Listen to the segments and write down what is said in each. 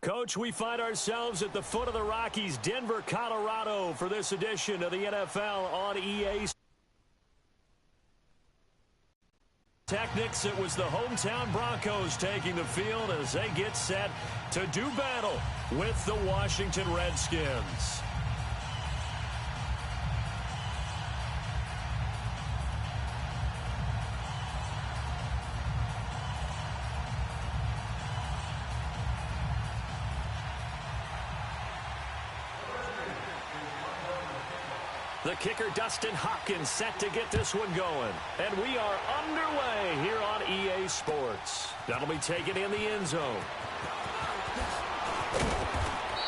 Coach, we find ourselves at the foot of the Rockies, Denver, Colorado, for this edition of the NFL on EA. Technics, it was the hometown Broncos taking the field as they get set to do battle with the Washington Redskins. The kicker, Dustin Hopkins, set to get this one going. And we are underway here on EA Sports. That'll be taken in the end zone.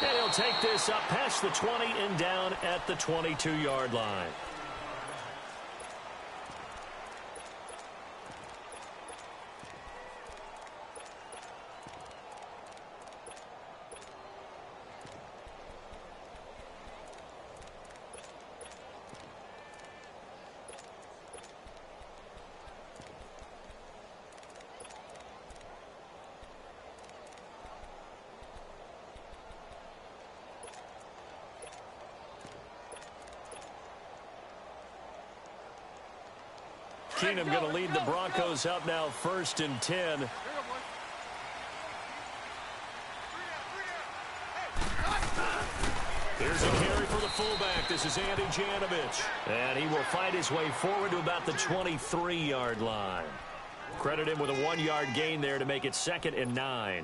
And he'll take this up past the 20 and down at the 22-yard line. Keenum going to lead the Broncos up now, 1st and 10. Here's a carry for the fullback. This is Andy Janovich. And he will fight his way forward to about the 23-yard line. Credit him with a 1-yard gain there to make it 2nd and 9.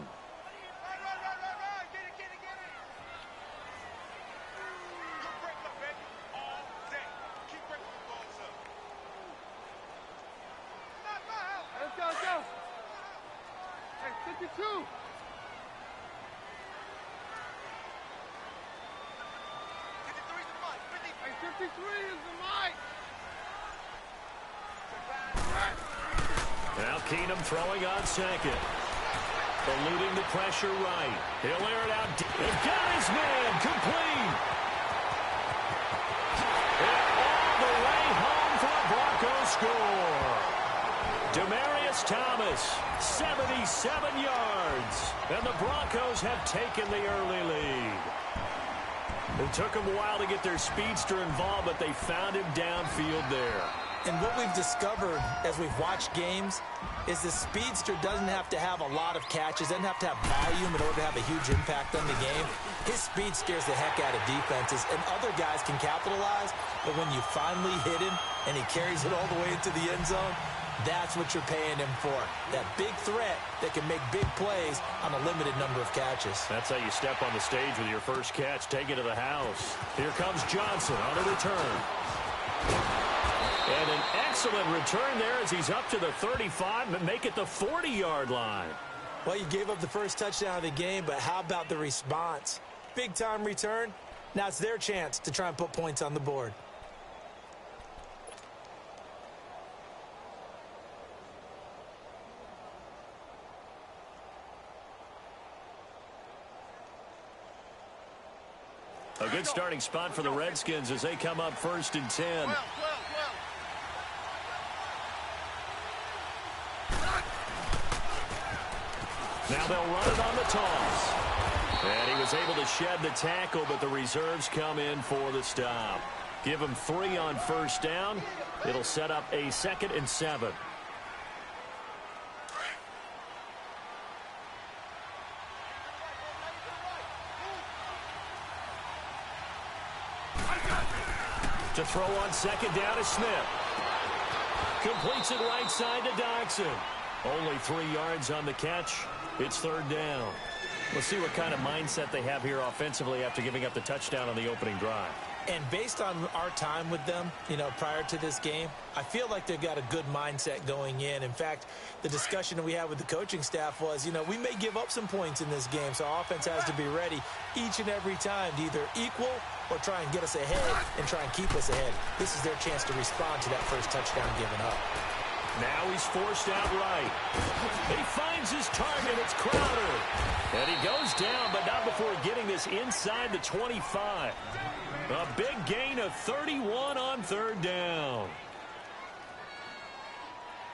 Now Keenum throwing on 2nd. Eluding the pressure right. He'll air it out. He's got his man complete. And all the way home for a Broncos score. Demaryius Thomas, 77 yards. And the Broncos have taken the early lead. It took them a while to get their speedster involved, but they found him downfield there. And what we've discovered as we've watched games is the speedster doesn't have to have a lot of catches, doesn't have to have volume in order to have a huge impact on the game. His speed scares the heck out of defenses, and other guys can capitalize, but when you finally hit him and he carries it all the way into the end zone, that's what you're paying him for. That big threat that can make big plays on a limited number of catches. That's how you step on the stage with your first catch. Take it to the house. Here comes Johnson on a return. And an excellent return there as he's up to the 35 and make it the 40-yard line. Well, you gave up the first touchdown of the game, but how about the response? Big-time return. Now it's their chance to try and put points on the board. A good starting spot for the Redskins as they come up 1st and 10. Now they'll run it on the toss. And he was able to shed the tackle, but the reserves come in for the stop. Give him 3 on 1st down. It'll set up a 2nd and 7. To throw on 2nd down is Smith. Completes it right side to Dodson. Only 3 yards on the catch. It's 3rd down. Let's see what kind of mindset they have here offensively after giving up the touchdown on the opening drive. And based on our time with them, prior to this game, I feel like they've got a good mindset going in. In fact, the discussion that we had with the coaching staff was, we may give up some points in this game, so our offense has to be ready each and every time to either equal or try and get us ahead and try and keep us ahead. This is their chance to respond to that first touchdown given up. Now he's forced out right. He finds his target. It's Crowder. And he goes down, but not before getting this inside the 25. A big gain of 31 on 3rd down.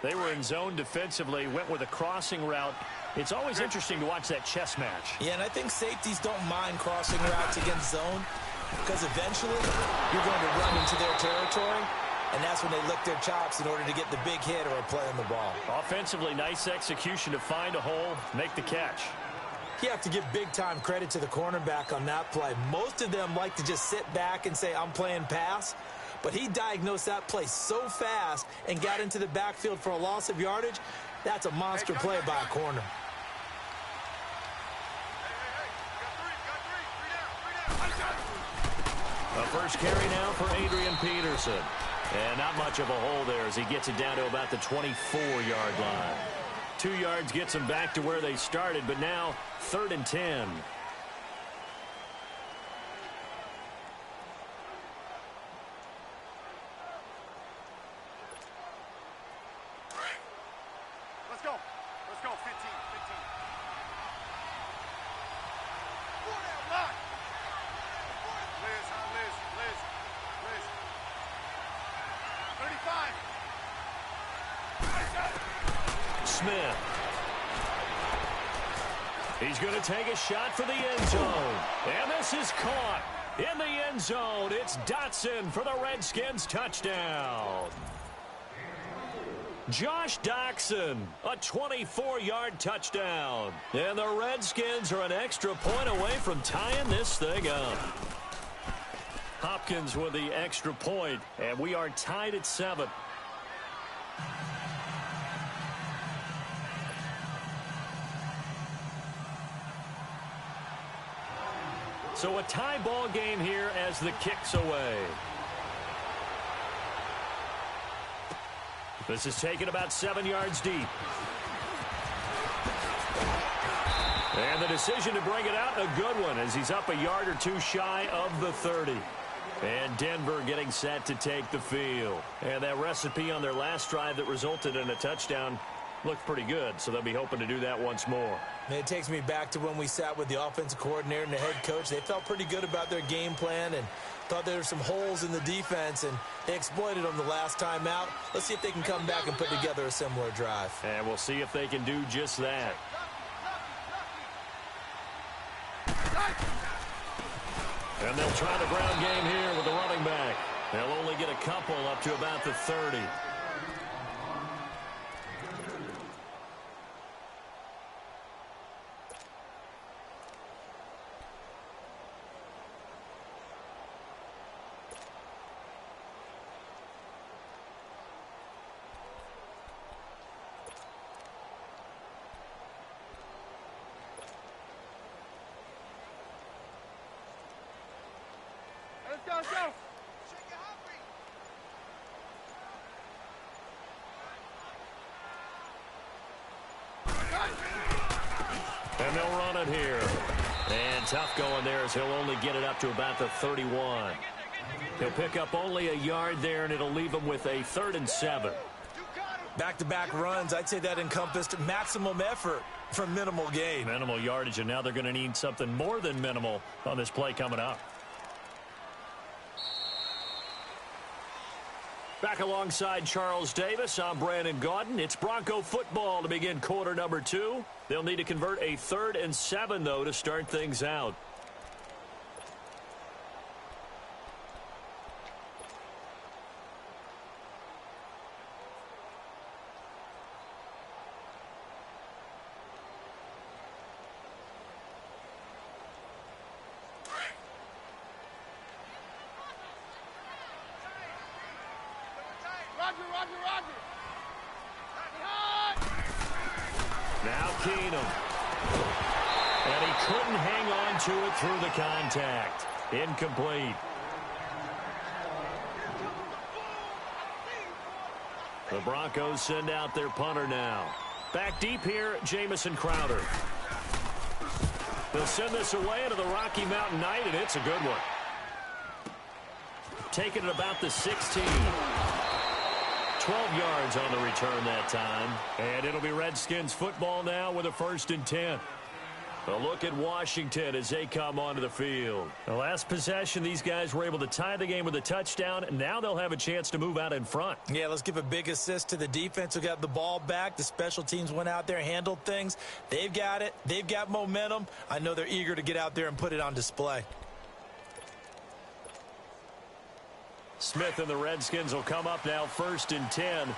They were in zone defensively, went with a crossing route It's always interesting to watch that chess match. Yeah, and I think safeties don't mind crossing routes against zone because eventually you're going to run into their territory, and that's when they lick their chops in order to get the big hit or a play on the ball. Offensively, nice execution to find a hole, make the catch. You have to give big-time credit to the cornerback on that play. Most of them like to just sit back and say, I'm playing pass. But he diagnosed that play so fast and got into the backfield for a loss of yardage. That's a monster play by a corner. A first carry now for Adrian Peterson. And not much of a hole there as he gets it down to about the 24-yard line. 2 yards gets them back to where they started, but now 3rd and 10. Let's go. Let's go. 15. Liz. 35. Smith. He's going to take a shot for the end zone. And this is caught in the end zone. It's Dotson for the Redskins touchdown. Josh Doctson, a 24-yard touchdown. And the Redskins are an extra point away from tying this thing up. Hopkins with the extra point, and we are tied at 7. So a tie ball game here as the kick's away. This is taken about 7 yards deep. And the decision to bring it out, a good one, as he's up a yard or two shy of the 30. And Denver getting set to take the field. And that recipe on their last drive that resulted in a touchdown looked pretty good, so they'll be hoping to do that once more. And it takes me back to when we sat with the offensive coordinator and the head coach. They felt pretty good about their game plan and thought there were some holes in the defense, and they exploited them the last time out. Let's see if they can come back and put together a similar drive. And we'll see if they can do just that. And they'll try the ground game here with the running back. They'll only get a couple up to about the 30. Let's go. And they'll run it here. And tough going there as he'll only get it up to about the 31. He'll pick up only a yard there, and it'll leave him with a 3rd and 7. Back-to-back runs, I'd say that encompassed maximum effort for minimal gain. Minimal yardage, and now they're going to need something more than minimal on this play coming up. Back alongside Charles Davis, I'm Brandon Gaudin. It's Bronco football to begin quarter number 2. They'll need to convert a 3rd and 7, though, to start things out. Roger. Now Keenum. And he couldn't hang on to it through the contact. Incomplete. The Broncos send out their punter now. Back deep here, Jamison Crowder. They'll send this away into the Rocky Mountain Night, and it's a good one. Taking it about the 16. 12 yards on the return that time. And it'll be Redskins football now with a 1st and 10. A look at Washington as they come onto the field. The last possession, these guys were able to tie the game with a touchdown. Now they'll have a chance to move out in front. Yeah, let's give a big assist to the defense who got the ball back. The special teams went out there, handled things. They've got it. They've got momentum. I know they're eager to get out there and put it on display. Smith and the Redskins will come up now 1st and 10. 12.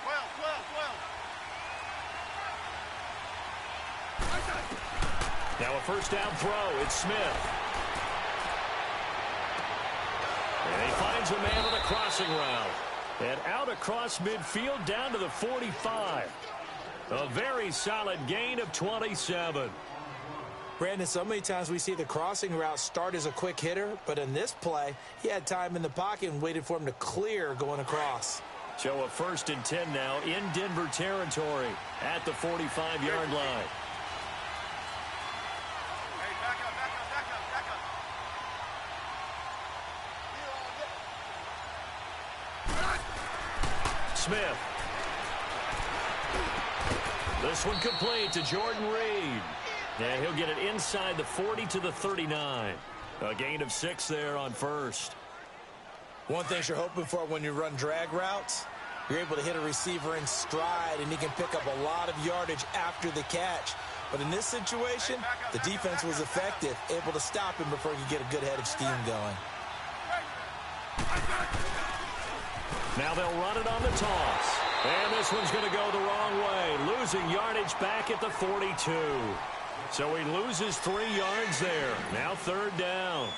Now a first down throw. It's Smith. And he finds a man on a crossing route. And out across midfield down to the 45. A very solid gain of 27. Brandon, so many times we see the crossing route start as a quick hitter, but in this play, he had time in the pocket and waited for him to clear going across. So a 1st and 10 now in Denver territory at the 45-yard line. Hey, back up. Smith. This one complete to Jordan Reed. And he'll get it inside the 40 to the 39. A gain of 6 there on first. One thing you're hoping for when you run drag routes, you're able to hit a receiver in stride, and he can pick up a lot of yardage after the catch. But in this situation, the defense was effective, able to stop him before he could get a good head of steam going. Now they'll run it on the toss. And this one's going to go the wrong way, losing yardage back at the 42. So he loses 3 yards there. Now 3rd down.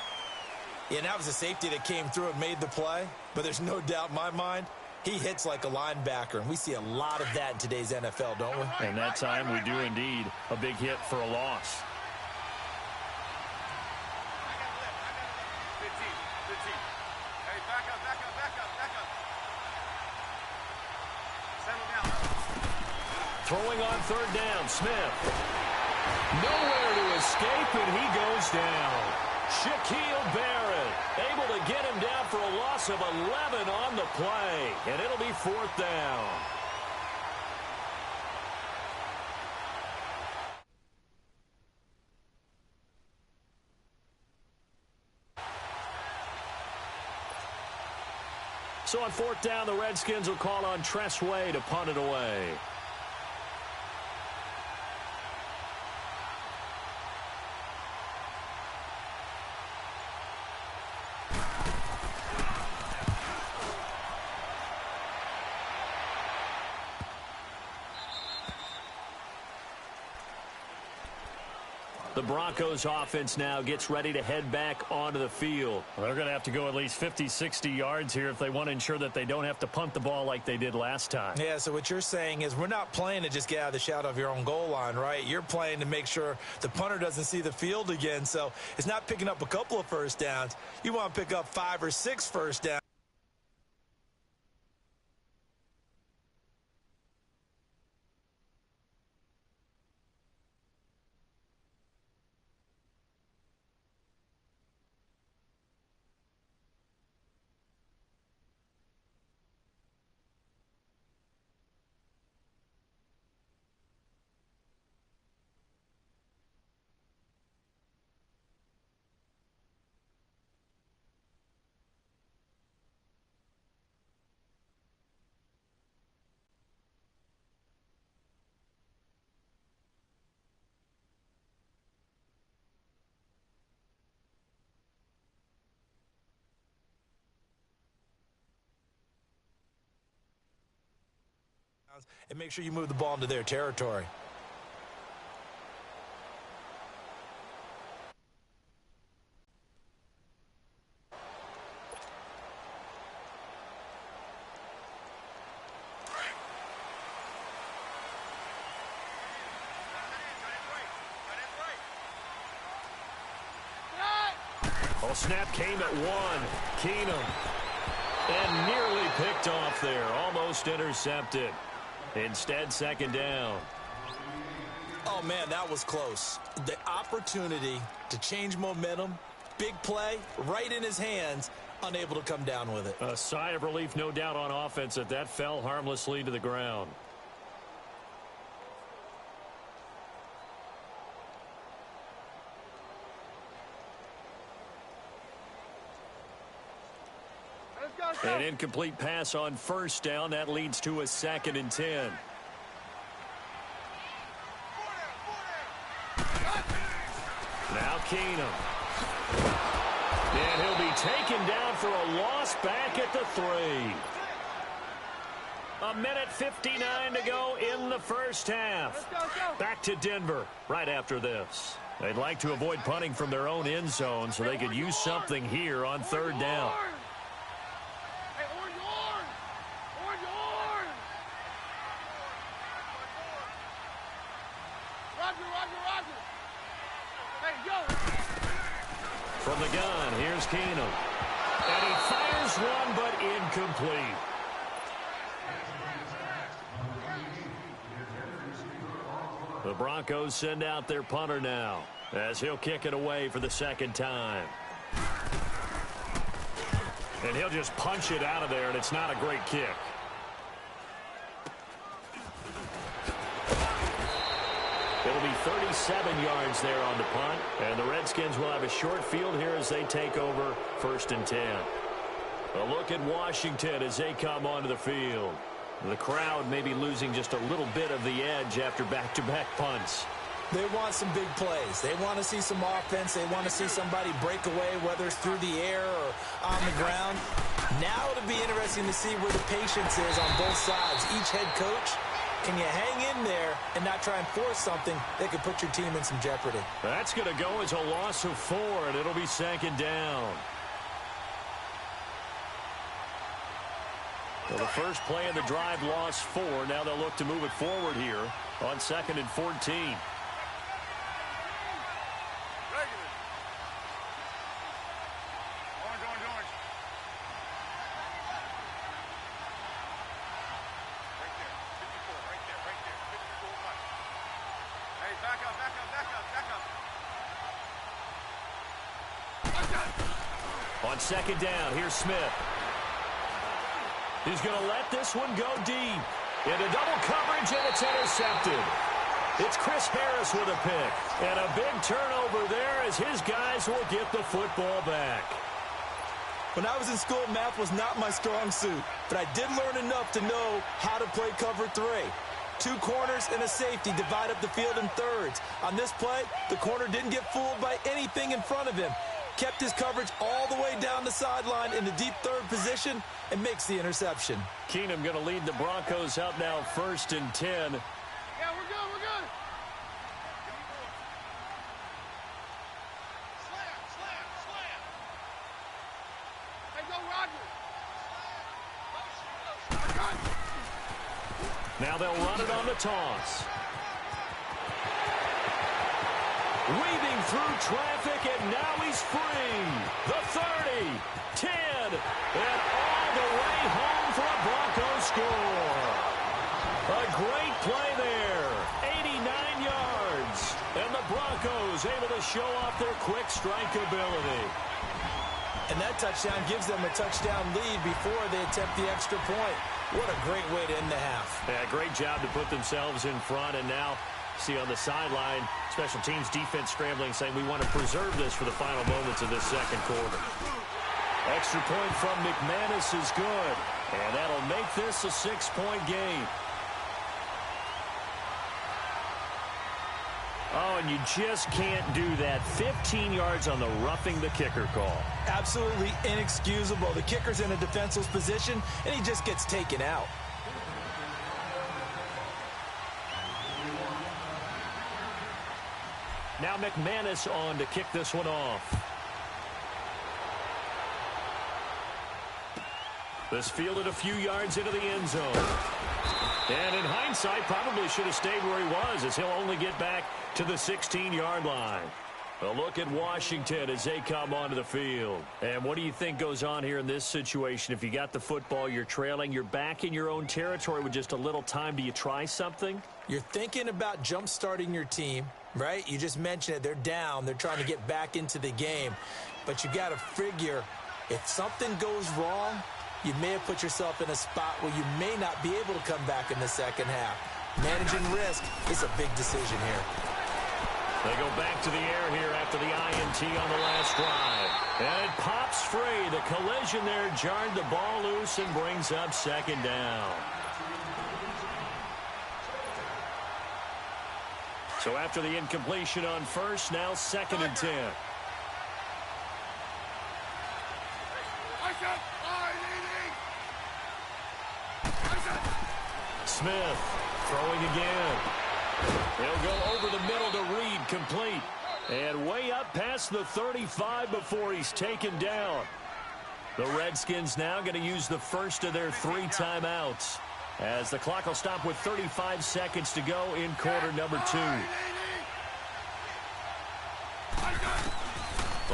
Yeah, and that was a safety that came through and made the play. But there's no doubt in my mind, he hits like a linebacker. And we see a lot of that in today's NFL, don't we? And that time we do indeed a big hit for a loss. 15. Hey, back up. Settle down. Throwing on 3rd down, Smith. Nowhere to escape, and he goes down. Shaquille Barrett able to get him down for a loss of 11 on the play, and it'll be 4th down. So on 4th down, the Redskins will call on Tress Way to punt it away. The Broncos offense now gets ready to head back onto the field. Well, they're going to have to go at least 50, 60 yards here if they want to ensure that they don't have to punt the ball like they did last time. Yeah, so what you're saying is we're not playing to just get out of the shadow of your own goal line, right? You're playing to make sure the punter doesn't see the field again. So it's not picking up a couple of first downs. You want to pick up 5 or 6 first downs. And make sure you move the ball into their territory. Oh, snap came at 1. Keenum. And nearly picked off there. Almost intercepted. Instead, 2nd down. Oh, man, that was close. The opportunity to change momentum, big play, right in his hands, unable to come down with it. A sigh of relief, no doubt, on offense that fell harmlessly to the ground. An incomplete pass on first down. That leads to a 2nd and 10. Now Keenum. And he'll be taken down for a loss back at the 3. 1:59 to go in the first half. Back to Denver right after this. They'd like to avoid punting from their own end zone so they could use something here on 3rd down. From the gun, here's Keenum. And he fires one, but incomplete. The Broncos send out their punter now, as he'll kick it away for the 2nd time. And he'll just punch it out of there, and it's not a great kick. It'll be 37 yards there on the punt, and the Redskins will have a short field here as they take over 1st and 10. A look at Washington as they come onto the field. The crowd may be losing just a little bit of the edge after back-to-back punts. They want some big plays. They want to see some offense. They want to see somebody break away, whether it's through the air or on the ground. Now it'll be interesting to see where the patience is on both sides. Each head coach, can you hang in there and not try and force something that could put your team in some jeopardy? That's going to go as a loss of 4, and it'll be 2nd down. Well, the first play of the drive lost 4. Now they'll look to move it forward here on 2nd and 14. On 2nd down, here's Smith. He's going to let this one go deep. Into double coverage, and it's intercepted. It's Chris Harris with a pick. And a big turnover there as his guys will get the football back. When I was in school, math was not my strong suit. But I did learn enough to know how to play cover 3. 2 corners and a safety divide up the field in thirds. On this play, the corner didn't get fooled by anything in front of him. Kept his coverage all the way down the sideline in the deep 3rd position and makes the interception. Keenum going to lead the Broncos out now 1st and 10. Yeah, we're good, we're good. Slam. Hey, go Rodgers. Now they'll run it on the toss. Weaving through traffic, and now he's free. The 30, 10, and all the way home for a Broncos score. A great play there, 89 yards. And the Broncos able to show off their quick strike ability. And that touchdown gives them a touchdown lead before they attempt the extra point. What a great way to end the half. Yeah, great job to put themselves in front, and now see on the sideline, special teams defense scrambling, saying we want to preserve this for the final moments of this 2nd quarter. Extra point from McManus is good, and that'll make this a 6-point game. Oh, and you just can't do that. 15 yards on the roughing the kicker call. Absolutely inexcusable. The kicker's in a defenseless position, and he just gets taken out. Now McManus on to kick this one off. This fielded a few yards into the end zone. And in hindsight, probably should have stayed where he was, as he'll only get back to the 16-yard line. A look at Washington as they come onto the field. And what do you think goes on here in this situation? If you got the football, you're trailing, you're back in your own territory with just a little time. Do you try something? You're thinking about jump-starting your team, right? You just mentioned it. They're down. They're trying to get back into the game. But you got to figure, if something goes wrong, you may have put yourself in a spot where you may not be able to come back in the 2nd half. Managing risk is a big decision here. They go back to the air here after the INT on the last drive. And it pops free. The collision there jarred the ball loose and brings up second down. So after the incompletion on first, now 2nd and 10. Smith throwing again. He'll go over the middle to Reed, complete. And way up past the 35 before he's taken down. The Redskins now going to use the first of their 3 timeouts, as the clock will stop with 35 seconds to go in quarter number 2.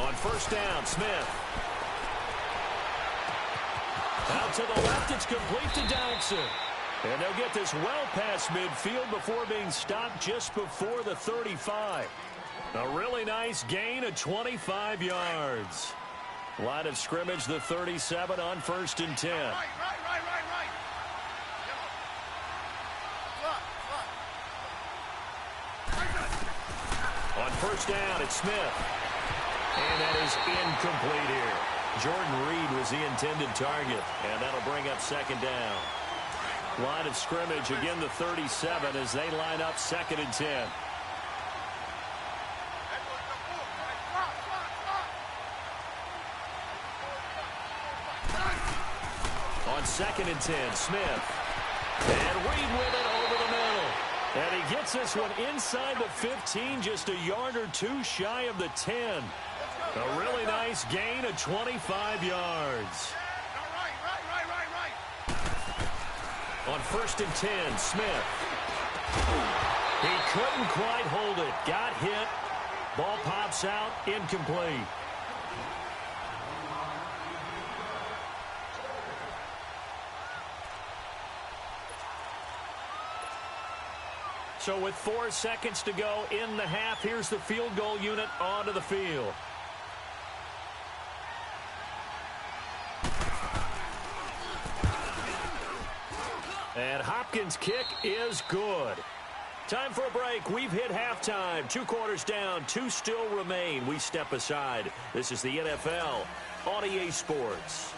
On first down, Smith. Out to the left, it's complete to Dodson. And they'll get this well past midfield before being stopped just before the 35. A really nice gain of 25 yards. Line of scrimmage, the 37 on 1st and 10. Right. On first down, it's Smith. And that is incomplete here. Jordan Reed was the intended target, and that'll bring up second down. Line of scrimmage, again the 37 as they line up 2nd and 10. On 2nd and 10, Smith. And Reed with it over the middle. And he gets this one inside the 15, just a yard or 2 shy of the 10. A really nice gain of 25 yards. On 1st and 10, Smith. He couldn't quite hold it. Got hit. Ball pops out. Incomplete. So with 4 seconds to go in the half, here's the field goal unit onto the field. And Hopkins' kick is good. Time for a break. We've hit halftime. 2 quarters down. 2 still remain. We step aside. This is the NFL on EA Sports.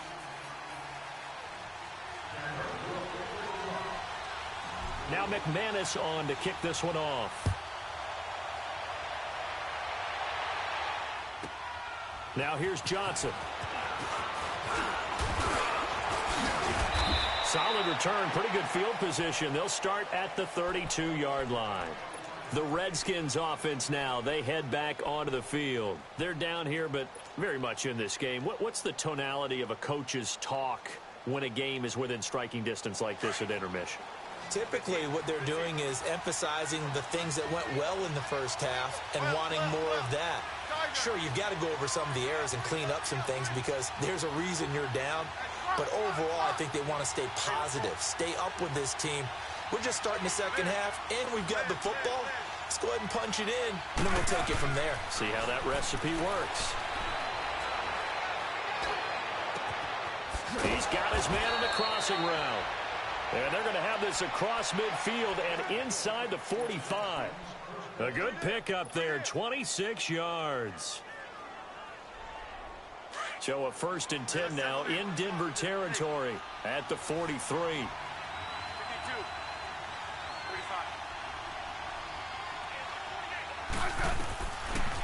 Now McManus on to kick this one off. Now here's Johnson. Solid return, pretty good field position. They'll start at the 32-yard line. The Redskins offense now, they head back onto the field. They're down here, but very much in this game. What's the tonality of a coach's talk when a game is within striking distance like this at intermission? Typically, what they're doing is emphasizing the things that went well in the first half and wanting more of that. Sure, you've got to go over some of the errors and clean up some things because there's a reason you're down. But overall, I think they want to stay positive, stay up with this team. We're just starting the second half, and we've got the football. Let's go ahead and punch it in, and then we'll take it from there. See how that recipe works. He's got his man on the crossing route. And they're going to have this across midfield and inside the 45. A good pickup there, 26 yards. So a 1st and 10 now in Denver territory at the 43.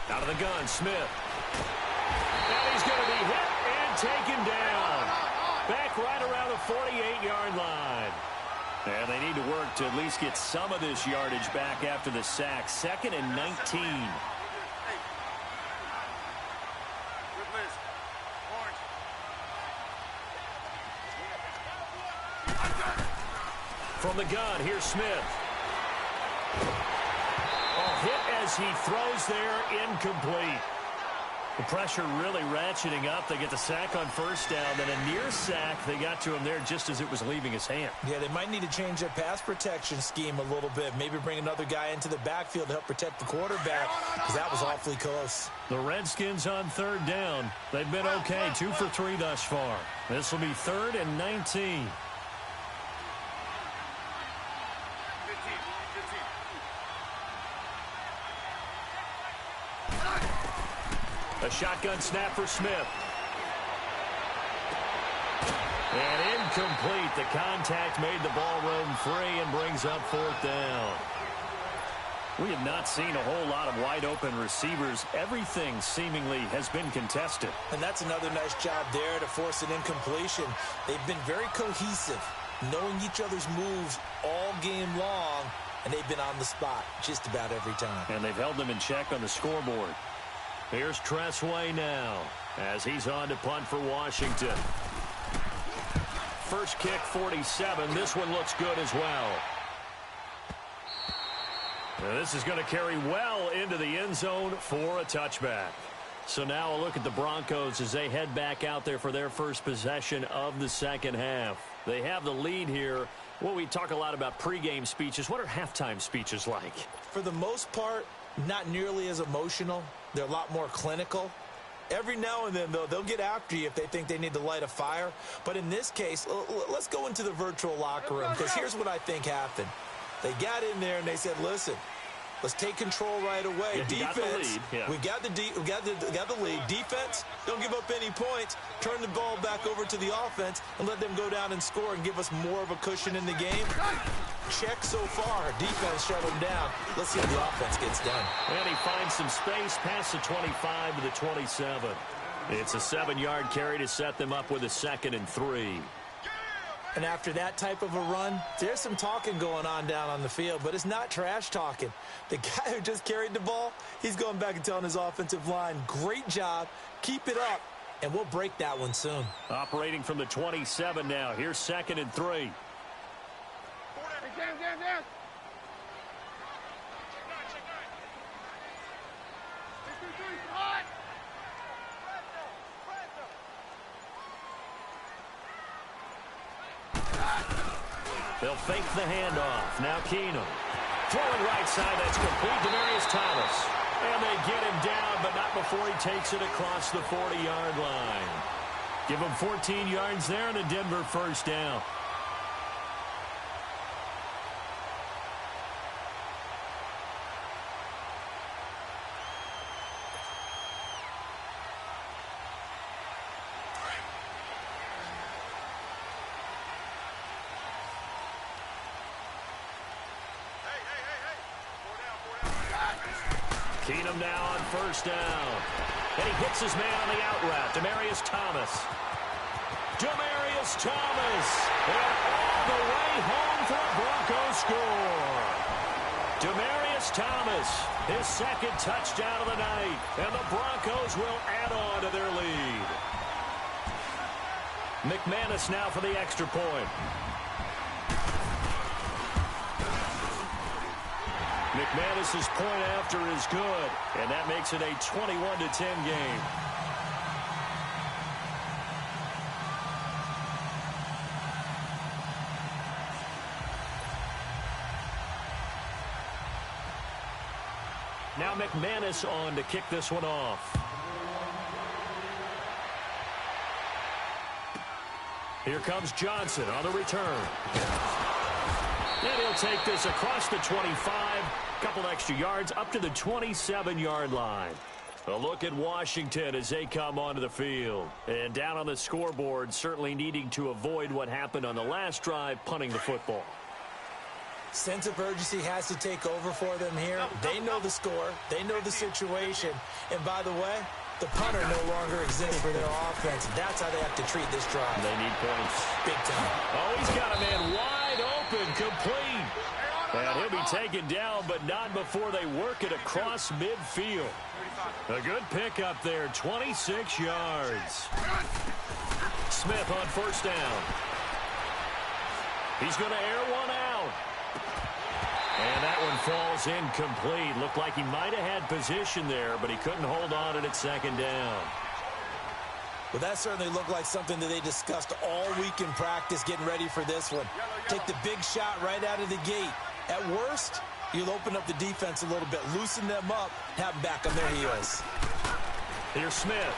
Out of the gun, Smith. And he's going to be hit and taken down. Back right around the 48-yard line. And they need to work to at least get some of this yardage back after the sack. 2nd and 19. From the gun, here's Smith. Oh, hit as he throws there, incomplete. The pressure really ratcheting up. They get the sack on first down, then a near sack. They got to him there just as it was leaving his hand. Yeah, they might need to change their pass protection scheme a little bit. Maybe bring another guy into the backfield to help protect the quarterback, because that was awfully close. The Redskins on 3rd down. They've been okay, 2 for 3 thus far. This will be 3rd and 19. A shotgun snap for Smith. And incomplete. The contact made the ball roam free and brings up fourth down. We have not seen a whole lot of wide-open receivers. Everything seemingly has been contested. And that's another nice job there to force an incompletion. They've been very cohesive, knowing each other's moves all game long, and they've been on the spot just about every time. And they've held them in check on the scoreboard. Here's Tressway now as he's on to punt for Washington. First kick, 47. This one looks good as well. And this is going to carry well into the end zone for a touchback. So now a look at the Broncos as they head back out there for their first possession of the second half. They have the lead here. Well, we talk a lot about pregame speeches. What are halftime speeches like? For the most part, not nearly as emotional. They're a lot more clinical. Every now and then, though, they'll get after you if they think they need to light a fire. But in this case, let's go into the virtual locker room, because here's what I think happened. They got in there and they said, listen, let's take control right away. Yeah, defense, we got the lead. Defense, don't give up any points. Turn the ball back over to the offense and let them go down and score and give us more of a cushion in the game. Check so far. Defense shut them down. Let's see if the offense gets done. And he finds some space past the 25 to the 27. It's a 7-yard carry to set them up with a 2nd and 3. And after that type of a run, there's some talking going on down on the field, but it's not trash talking. The guy who just carried the ball, he's going back and telling his offensive line, great job, keep it up, and we'll break that one soon. Operating from the 27 now. Here's 2nd and 3. Down. Hot. They'll fake the handoff. Now Keenum. Throwing right side. That's complete. Demarius Thomas. And they get him down, but not before he takes it across the 40-yard line. Give him 14 yards there and a Denver first down. Keenum now on first down. And he hits his man on the out route. Demarius Thomas. Demarius Thomas. And all the way home for a Broncos score. Demarius Thomas, his 2nd touchdown of the night. And the Broncos will add on to their lead. McManus now for the extra point. McManus's point after is good, and that makes it a 21-10 game. Now McManus on to kick this one off. Here comes Johnson on the return. And he'll take this across the 25, couple extra yards up to the 27-yard line. A look at Washington as they come onto the field. And down on the scoreboard, certainly needing to avoid what happened on the last drive, punting the football. Sense of urgency has to take over for them here. They know the score. They know the situation. And by the way, the punter no longer exists for their offense. That's how they have to treat this drive. They need points. Big time. Oh, he's got a man wide open, complete. And he'll be taken down, but not before they work it across midfield. A good pickup there, 26 yards. Smith on first down. He's going to air one out. And that one falls incomplete. Looked like he might have had position there, but he couldn't hold on at 2nd down. Well, that certainly looked like something that they discussed all week in practice, getting ready for this one. Take the big shot right out of the gate. At worst, you'll open up the defense a little bit, loosen them up, have them back on their heels. Here's Smith.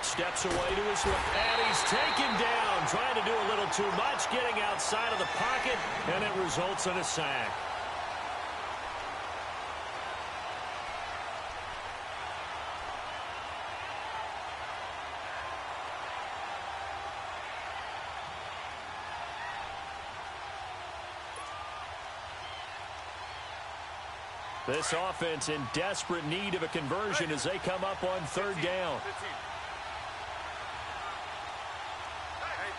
Steps away to his left, and he's taken down, trying to do a little too much, getting outside of the pocket, and it results in a sack. This offense in desperate need of a conversion as they come up on third down. Hey,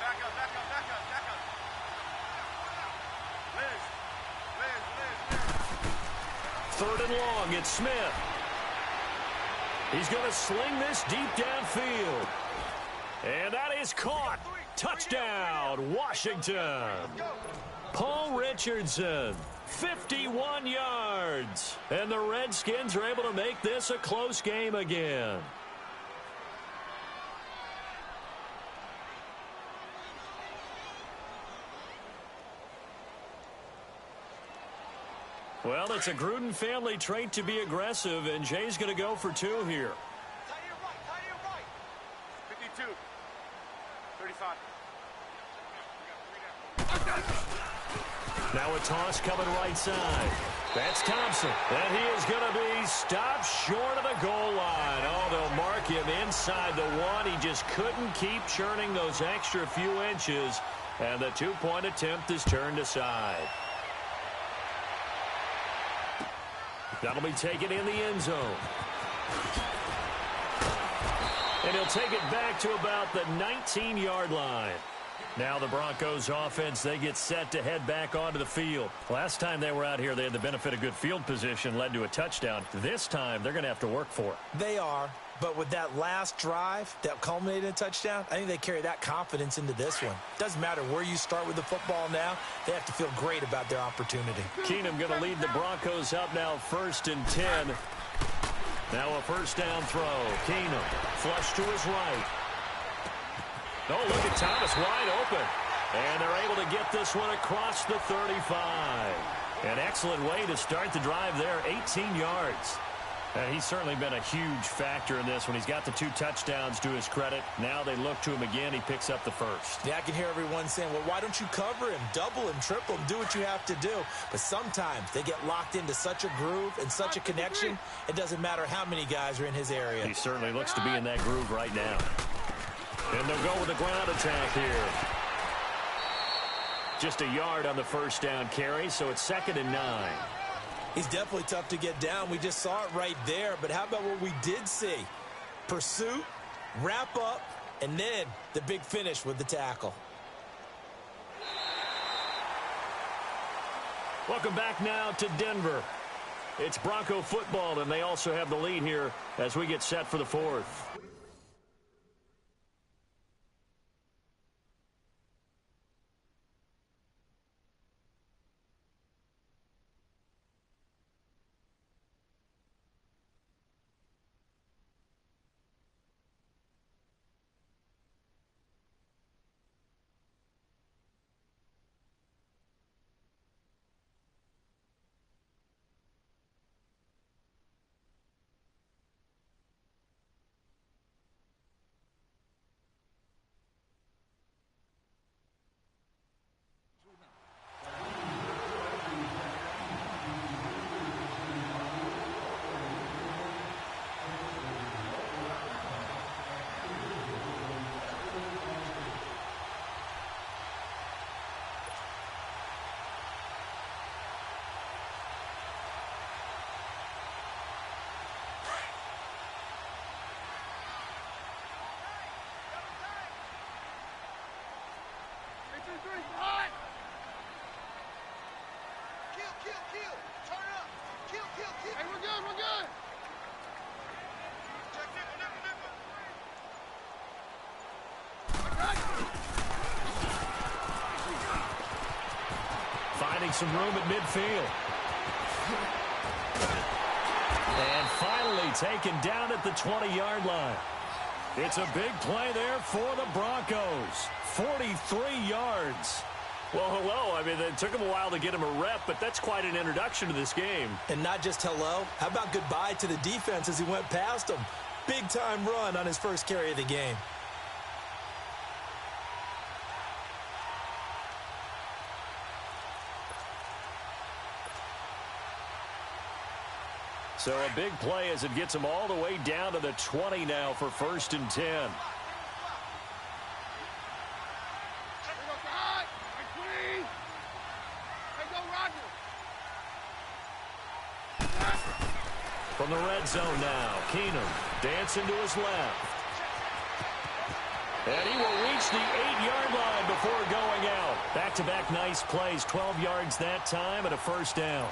back up. Liz. Third and long, it's Smith. He's going to sling this deep downfield. And that is caught. Touchdown, Washington. Paul Richardson, 51 yards. And the Redskins are able to make this a close game again. Well, it's a Gruden family trait to be aggressive, and Jay's going to go for two here. Tie to your right. 52. 35. Now a toss coming right side. That's Thompson. And he is going to be stopped short of the goal line. Oh, they'll mark him inside the one. He just couldn't keep churning those extra few inches. And the two-point attempt is turned aside. That'll be taken in the end zone. And he'll take it back to about the 19-yard line. Now the Broncos offense, they get set to head back onto the field. Last time they were out here, they had the benefit of good field position, led to a touchdown. This time, they're going to have to work for it. They are, but with that last drive that culminated in a touchdown, I think they carry that confidence into this one. Doesn't matter where you start with the football now, they have to feel great about their opportunity. Keenum going to lead the Broncos up now 1st and 10. Now a first down throw. Keenum, flush to his right. Oh, look at Thomas wide open. And they're able to get this one across the 35. An excellent way to start the drive there, 18 yards. He's certainly been a huge factor in this when he's got the 2 touchdowns to his credit. Now they look to him again. He picks up the first. Yeah, I can hear everyone saying, well, why don't you cover him, double him, triple him, do what you have to do. But sometimes they get locked into such a groove and such a connection, it doesn't matter how many guys are in his area. He certainly looks to be in that groove right now. And they'll go with a ground attack here. Just a yard on the first down carry, so it's 2nd and 9. He's definitely tough to get down. We just saw it right there. But how about what we did see? Pursuit, wrap up, and then the big finish with the tackle. Welcome back now to Denver. It's Bronco football, and they also have the lead here as we get set for the 4th. Hot! Kill. Turn up. Kill. Hey, we're good. Check Finding some room at midfield. And finally taken down at the 20-yard line. It's a big play there for the Broncos. 43 yards. Well, hello. I mean, it took him a while to get him a rep, but that's quite an introduction to this game. And not just hello. How about goodbye to the defense as he went past him? Big-time run on his first carry of the game. So a big play as it gets him all the way down to the 20 now for 1st and 10. From the red zone now, Keenum dancing to his left. And he will reach the 8-yard line before going out. Back-to-back nice plays, 12 yards that time and a first down.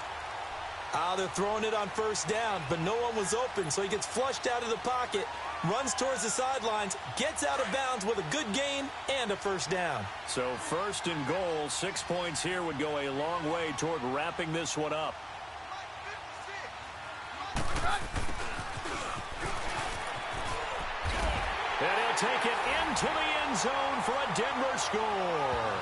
They're throwing it on first down, but no one was open, so he gets flushed out of the pocket, runs towards the sidelines, gets out of bounds with a good gain and a first down. So first and goal, 6 points here would go a long way toward wrapping this one up. And he'll take it into the end zone for a Denver score.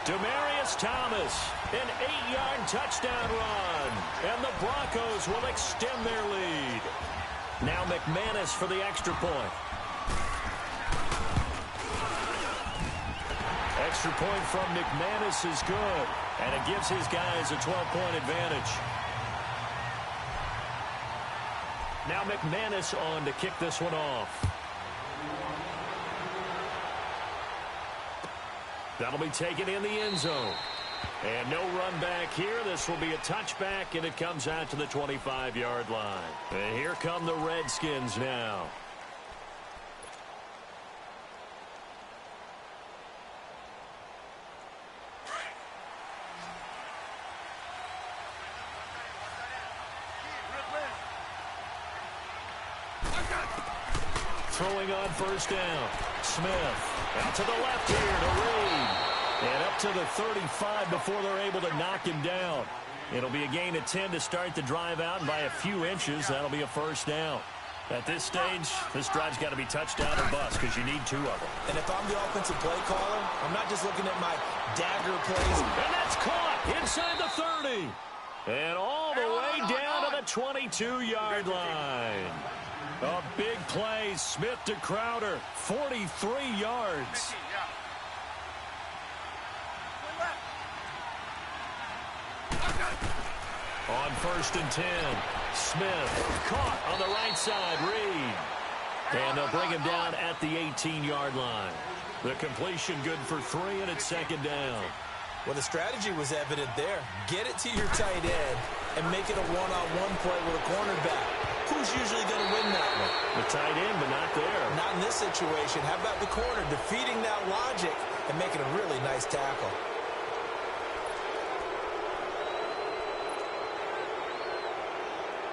Demaryius Thomas, an 8-yard touchdown run. And the Broncos will extend their lead. Now McManus for the extra point. Extra point from McManus is good. And it gives his guys a 12-point advantage. Now McManus on to kick this one off. That'll be taken in the end zone. And no run back here. This will be a touchback, and it comes out to the 25-yard line. And here come the Redskins now. Throwing on first down. Smith out to the left here to Reed. And up to the 35 before they're able to knock him down. It'll be a gain of 10 to start the drive out, and by a few inches, that'll be a first down. At this stage, this drive's got to be touchdown or bust because you need 2 of them. And if I'm the offensive play caller, I'm not just looking at my dagger plays. And that's caught inside the 30. And all the way down to the 22-yard line. A big play, Smith to Crowder, 43 yards. On first and 10, Smith caught on the right side, Reed. And they'll bring him down at the 18-yard line. The completion good for 3, and it's second down. Well, the strategy was evident there. Get it to your tight end and make it a one-on-one play with a cornerback. Who's usually going to win that one? The tight end, but not there. Not in this situation. How about the corner defeating that logic and making a really nice tackle?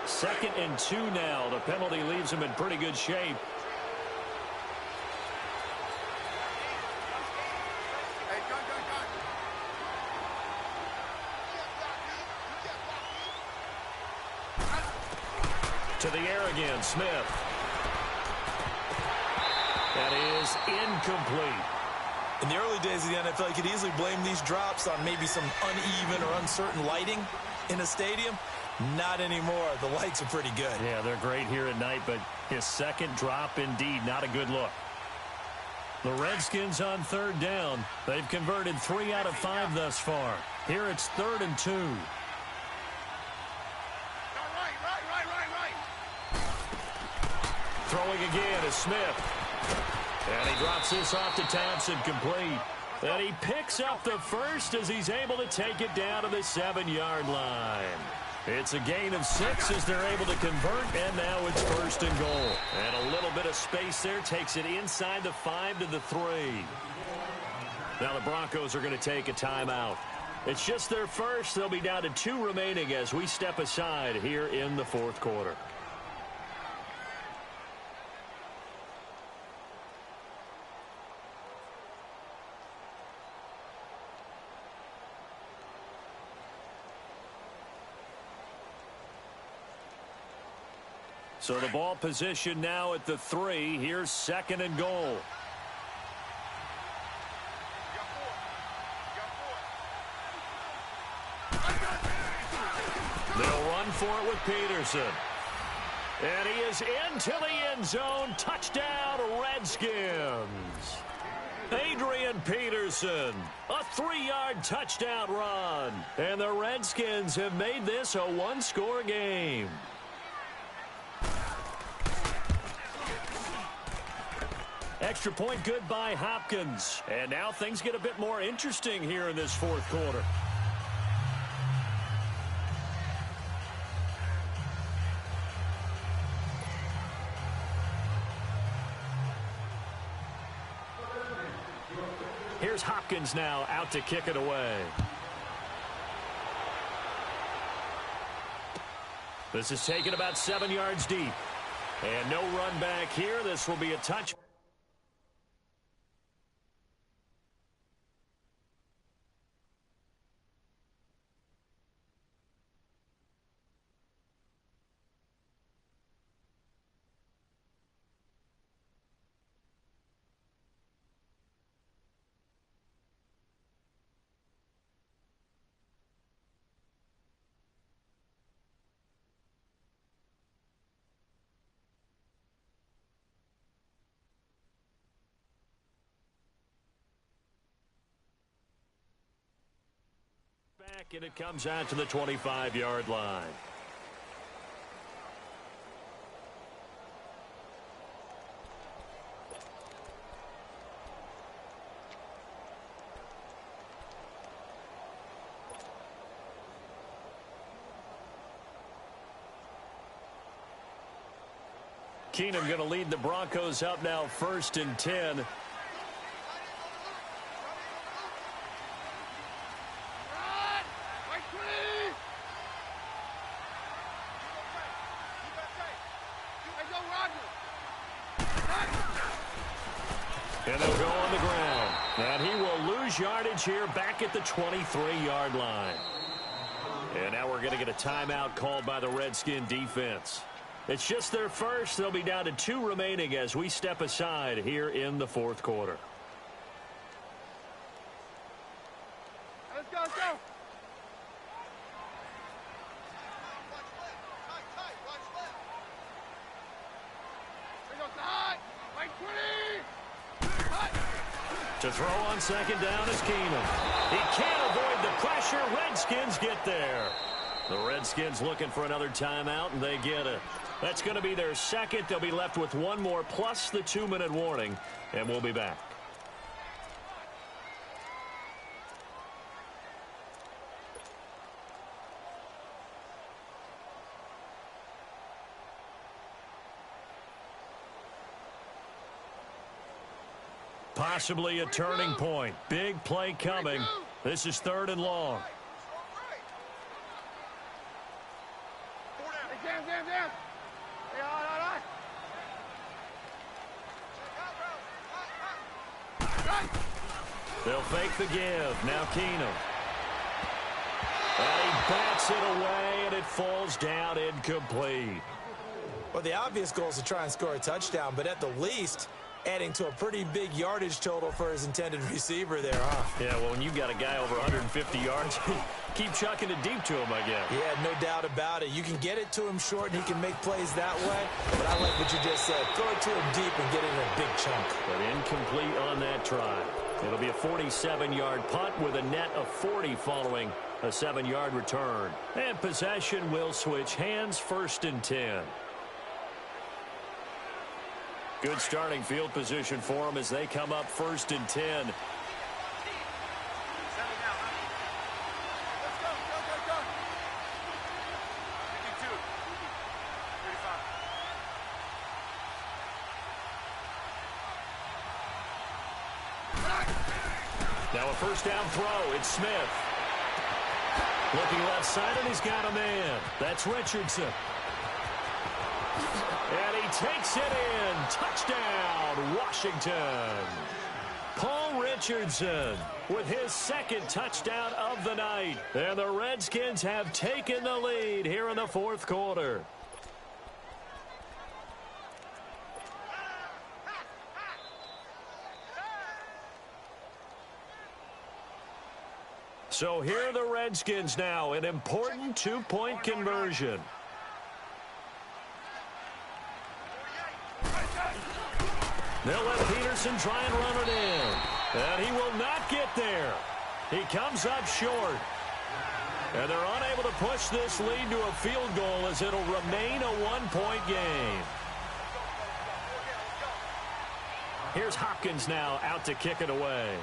Second and 2 now. The penalty leaves him in pretty good shape. To the air again, Smith. That is incomplete. In the early days of the NFL, you could easily blame these drops on maybe some uneven or uncertain lighting in a stadium. Not anymore. The lights are pretty good. Yeah, they're great here at night, but his second drop, indeed, not a good look. The Redskins on third down. They've converted 3 out of 5 thus far. Here it's 3rd and 2. Throwing again is Smith. And he drops this off to Thompson, complete. And he picks up the first as he's able to take it down to the 7-yard line. It's a gain of 6 as they're able to convert, and now it's 1st and goal. And a little bit of space there takes it inside the 5 to the 3. Now the Broncos are going to take a timeout. It's just their first. They'll be down to 2 remaining as we step aside here in the 4th quarter. So the ball position now at the 3. Here's 2nd and goal. They'll run for it with Peterson. And he is into the end zone. Touchdown, Redskins. Adrian Peterson, a 3-yard touchdown run. And the Redskins have made this a 1-score game. Extra point good by Hopkins. And now things get a bit more interesting here in this 4th quarter. Here's Hopkins now out to kick it away. This is taken about 7 yards deep. And no run back here. This will be a touch. And it comes out to the 25-yard line. Keenum going to lead the Broncos up now 1st and 10. And they'll go on the ground. And he will lose yardage here back at the 23-yard line. And now we're going to get a timeout called by the Redskin defense. It's just their first. They'll be down to 2 remaining as we step aside here in the 4th quarter. Let's go, let's go. To throw on 2nd down is Keenum. He can't avoid the pressure. Redskins get there. The Redskins looking for another timeout, and they get it. That's going to be their 2nd. They'll be left with 1 more plus the 2-minute warning, and we'll be back. Possibly a turning point. Big play coming. This is 3rd and long. They'll fake the give. Now Keenum. And he bats it away, and it falls down incomplete. Well, the obvious goal is to try and score a touchdown, but at the least, adding to a pretty big yardage total for his intended receiver there, huh? Yeah, well, when you've got a guy over 150 yards, keep chucking it deep to him, I guess. Yeah, no doubt about it. You can get it to him short, and he can make plays that way. But I like what you just said. Throw it to him deep and get it in a big chunk. But incomplete on that try. It'll be a 47-yard punt with a net of 40 following a 7-yard return. And possession will switch hands, 1st and 10. Good starting field position for them as they come up 1st and 10. Now a 1st down throw. It's Smith. Looking left side, and he's got a man. That's Richardson. And he takes it in. Touchdown, Washington. Paul Richardson with his 2nd touchdown of the night. And the Redskins have taken the lead here in the 4th quarter. So here are the Redskins now, an important 2-point conversion. They'll let Peterson try and run it in. And he will not get there. He comes up short. And they're unable to push this lead to a field goal as it'll remain a 1-point game. Here's Hopkins now out to kick it away.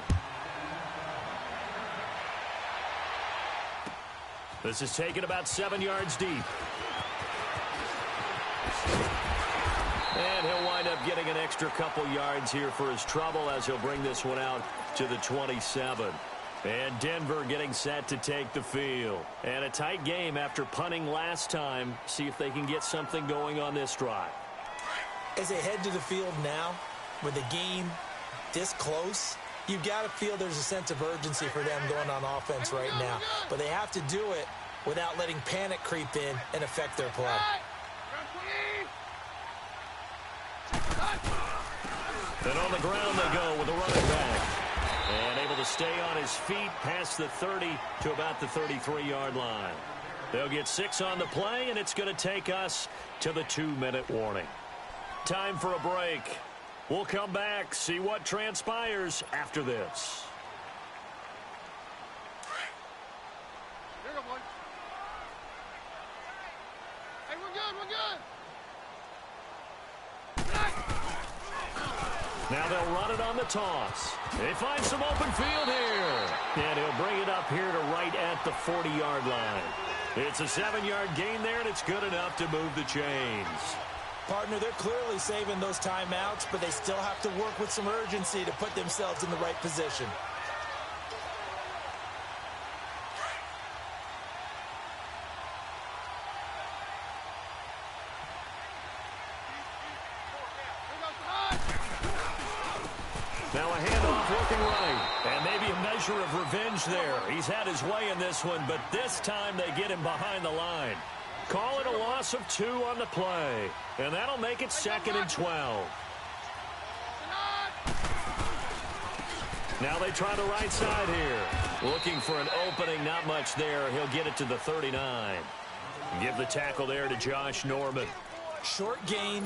This is taken about 7 yards deep. And he'll wind up getting an extra couple yards here for his trouble as he'll bring this one out to the 27. And Denver getting set to take the field. And a tight game after punting last time. See if they can get something going on this drive. As they head to the field now, with the game this close, you've got to feel there's a sense of urgency for them going on offense right now. But they have to do it without letting panic creep in and affect their play. And on the ground they go with a running back. And able to stay on his feet past the 30 to about the 33-yard line. They'll get 6 on the play, and it's going to take us to the 2-minute warning. Time for a break. We'll come back, see what transpires after this. Here you go, boy. Hey, we're good, we're good. Now they'll run it on the toss. They find some open field here. And he'll bring it up here to right at the 40-yard line. It's a 7-yard gain there, and it's good enough to move the chains. Partner, they're clearly saving those timeouts, but they still have to work with some urgency to put themselves in the right position. Now a handoff working right. And maybe a measure of revenge there. He's had his way in this one, but this time they get him behind the line. Call it a loss of 2 on the play. And that'll make it 2nd and 12. Now they try the right side here. Looking for an opening, not much there. He'll get it to the 39. Give the tackle there to Josh Norman. Short gain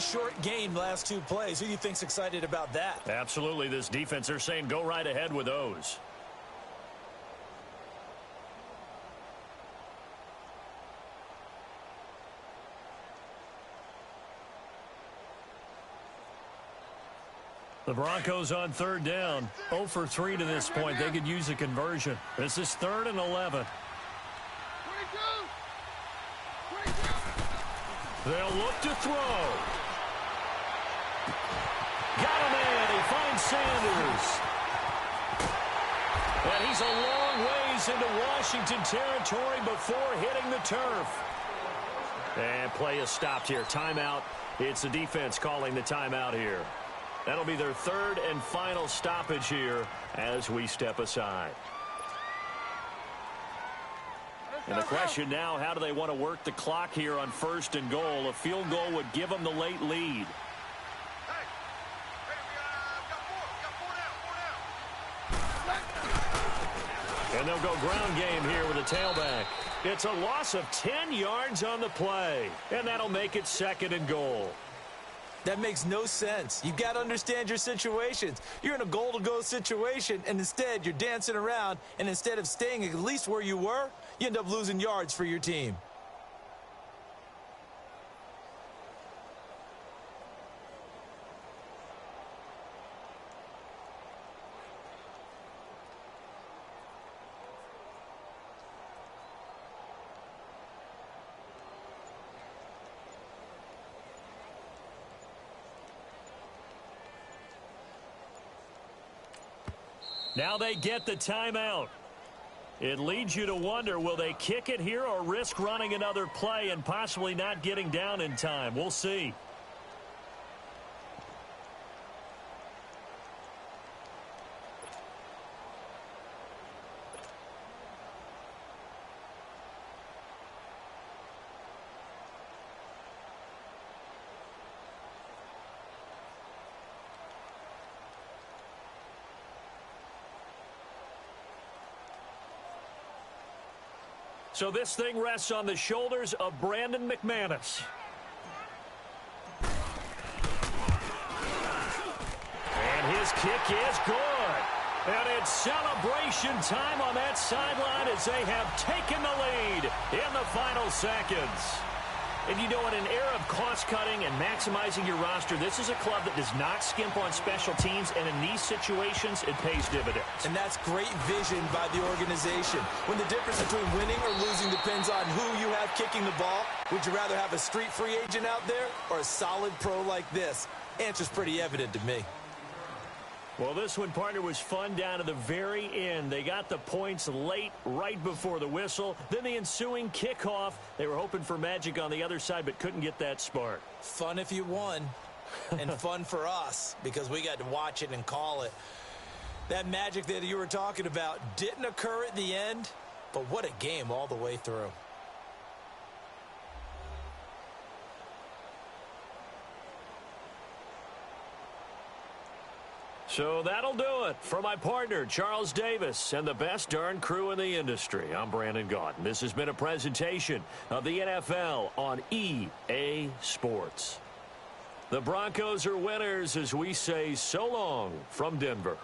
last 2 plays. Who do you think's excited about that? Absolutely, this defense, they're saying go right ahead with those. The Broncos on 3rd down. 0 for 3 to this point. They could use a conversion. This is 3rd and 11. 22. They'll look to throw. Got him in. He finds Sanders. And he's a long ways into Washington territory before hitting the turf. And play is stopped here. Timeout. It's the defense calling the timeout here. That'll be their 3rd and final stoppage here as we step aside. And the question now, how do they want to work the clock here on 1st and goal? A field goal would give them the late lead. And they'll go ground game here with a tailback. It's a loss of 10 yards on the play. And that'll make it 2nd and goal. That makes no sense. You've got to understand your situations. You're in a goal-to-go situation, and instead you're dancing around, and instead of staying at least where you were, you end up losing yards for your team. Now they get the timeout. It leads you to wonder, will they kick it here or risk running another play and possibly not getting down in time? We'll see. So this thing rests on the shoulders of Brandon McManus. And his kick is good. And it's celebration time on that sideline as they have taken the lead in the final seconds. And you know, in an era of cost-cutting and maximizing your roster, this is a club that does not skimp on special teams, and in these situations, it pays dividends. And that's great vision by the organization. When the difference between winning or losing depends on who you have kicking the ball, would you rather have a street free agent out there or a solid pro like this? Answer's pretty evident to me. Well, this one, partner, was fun down to the very end. They got the points late, right before the whistle. Then the ensuing kickoff. They were hoping for magic on the other side, but couldn't get that spark. Fun if you won, and fun for us, because we got to watch it and call it. That magic that you were talking about didn't occur at the end, but what a game all the way through. So that'll do it for my partner, Charles Davis, and the best darn crew in the industry. I'm Brandon Gaudin. This has been a presentation of the NFL on EA Sports. The Broncos are winners as we say so long from Denver.